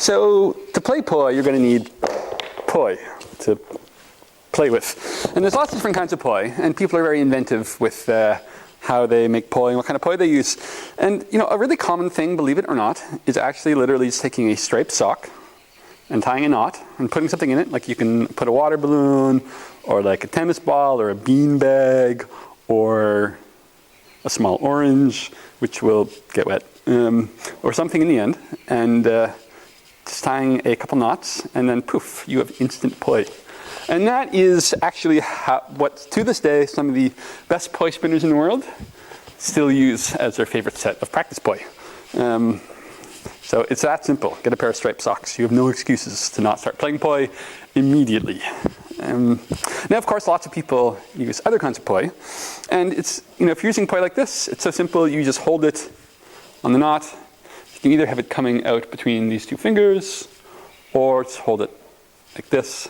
So to play poi, you're going to need poi to play with. And there's lots of different kinds of poi, and people are very inventive with how they make poi and what kind of poi they use. And a really common thing, believe it or not, is actually literally just taking a striped sock and tying a knot and putting something in it. Like you can put a water balloon or like a tennis ball or a bean bag or a small orange, which will get wet, or something in the end. And just tying a couple knots, and then poof, you have instant poi. And that is actually what, to this day, some of the best poi spinners in the world still use as their favorite set of practice poi. So it's that simple. Get a pair of striped socks. You have no excuses to not start playing poi immediately. Now, of course, lots of people use other kinds of poi. And it's, if you're using poi like this, it's so simple. You just hold it on the knot. You can either have it coming out between these two fingers, or just hold it like this,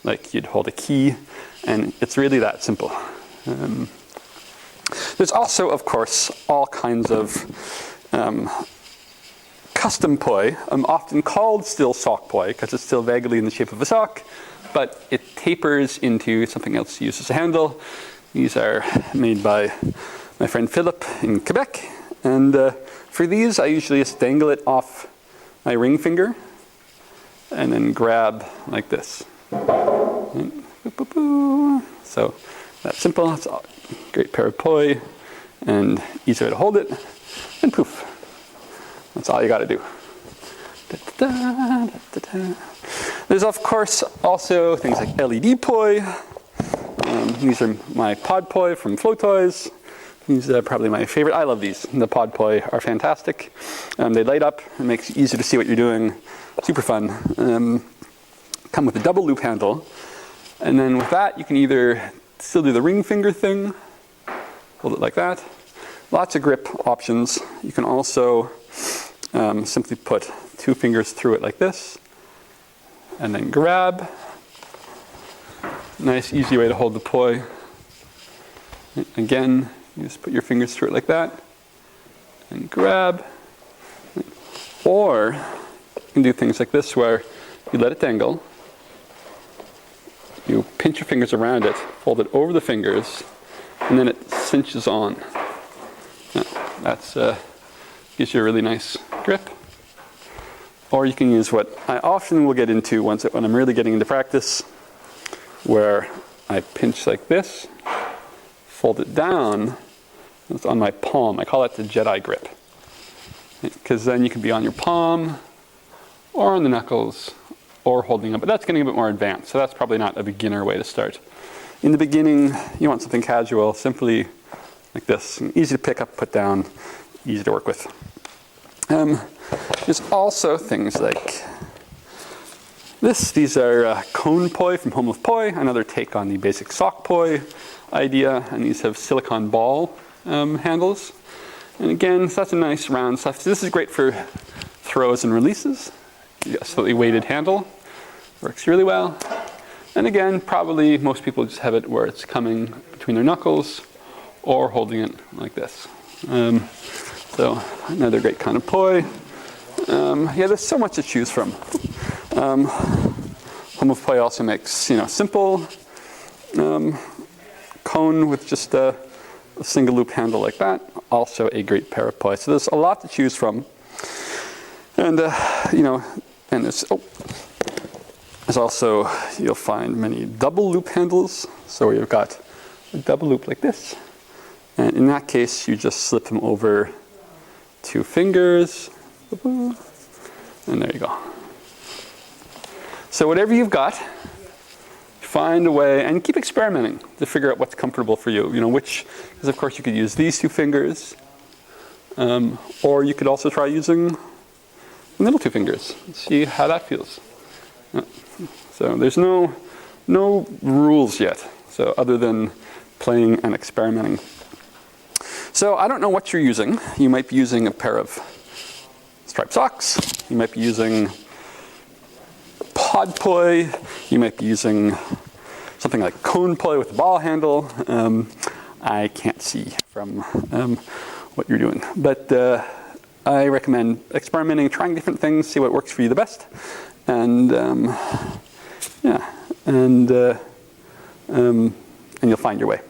like you'd hold a key. And it's really that simple. There's also, of course, all kinds of custom poi, often called still sock poi, because it's still vaguely in the shape of a sock, but it tapers into something else used as a handle. These are made by my friend Philip in Quebec, and for these I usually just dangle it off my ring finger and then grab like this. So that's simple. It's a great pair of poi and easy way to hold it, and poof. That's all you got to do. There's, of course, also things like LED poi. These are my pod poi from Flow Toys. These are probably my favorite. I love these. The pod poi are fantastic. They light up. It makes it easy to see what you're doing. Super fun. Come with a double loop handle. And then with that, you can either still do the ring finger thing, hold it like that. Lots of grip options. You can also simply put two fingers through it like this, and then grab. Nice, easy way to hold the poi. Again, you just put your fingers through it like that, and grab. Or you can do things like this where you let it dangle, you pinch your fingers around it, fold it over the fingers, and then it cinches on. That's gives you a really nice grip. Or you can use what I often will get into when I'm really getting into practice, where I pinch like this, fold it down, and it's on my palm. I call that the Jedi grip. Because then you can be on your palm, or on the knuckles, or holding it. But that's getting a bit more advanced, so that's probably not a beginner way to start. In the beginning, you want something casual, simply like this. Easy to pick up, put down, easy to work with. There's also things like this. These are cone poi from Home of Poi, another take on the basic sock poi idea. And these have silicone ball handles. And again, so that's a nice round stuff. So this is great for throws and releases. You got a slightly weighted handle. Works really well. And again, probably most people just have it where it's coming between their knuckles or holding it like this. So another great kind of poi. Yeah, there's so much to choose from. Home of Poi also makes, simple cone with just a single loop handle like that. Also a great pair of poi. So there's a lot to choose from. And, and there's also, you'll find many double loop handles. So you've got a double loop like this. And in that case, you just slip them over two fingers. And there you go. So whatever you've got, find a way and keep experimenting to figure out what's comfortable for you. Because of course you could use these two fingers, or you could also try using the middle two fingers. See how that feels. So there's no rules yet. So other than playing and experimenting. So I don't know what you're using. You might be using a pair of striped socks. You might be using pod poi. You might be using something like cone poi with a ball handle. I can't see from what you're doing. But I recommend experimenting, trying different things, see what works for you the best, and and you'll find your way.